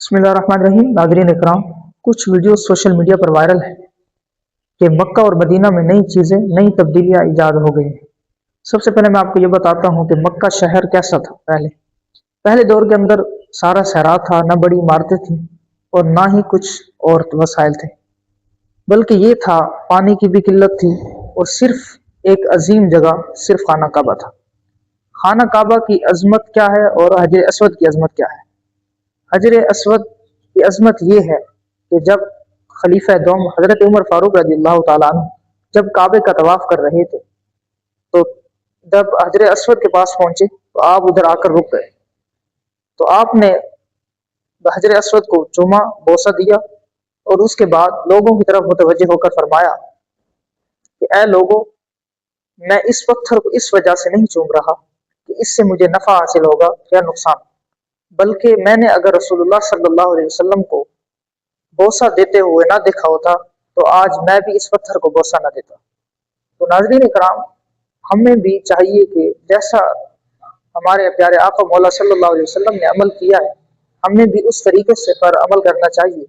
बिस्मिल्लाहिर्रहमानिर्रहीम। नाज़रीन इकराम, कुछ वीडियो सोशल मीडिया पर वायरल है कि मक्का और मदीना में नई चीज़ें, नई तब्दीलियाँ ईजाद हो गई हैं। सबसे पहले मैं आपको ये बताता हूँ कि मक्का शहर कैसा था। पहले दौर के अंदर सारा सहरा था, न बड़ी इमारतें थी और ना ही कुछ और वसाइल थे, बल्कि ये था पानी की भी किल्लत थी और सिर्फ एक अजीम जगह सिर्फ खाना काबा था। खाना काबा की अजमत क्या है और हजर असवद की अजमत क्या है? हजर असवद की अजमत ये है कि जब खलीफा दोम हजरत उमर फारूक रजी अल्लाह तआला अन्हु जब काबे का तवाफ कर रहे थे, तो जब हजर असवद के पास पहुंचे तो आप उधर आकर रुक गए। तो आपने हजर असवद को चूमा, बोसा दिया और उसके बाद लोगों की तरफ मुतवज्जे होकर फरमाया कि ए लोगों, मैं इस पत्थर को इस वजह से नहीं चूम रहा कि इससे मुझे नफा हासिल होगा या नुकसान, बल्कि मैंने अगर रसूलुल्लाह सल्लल्लाहु अलैहि वसल्लम को बोसा देते हुए ना देखा होता तो आज मैं भी इस पत्थर को बोसा ना देता। तो नाज़रीन इकराम, हमें भी चाहिए कि जैसा हमारे प्यारे आका मौला सल्लल्लाहु अलैहि वसल्लम ने अमल किया है, हमने भी उस तरीके से पर अमल करना चाहिए।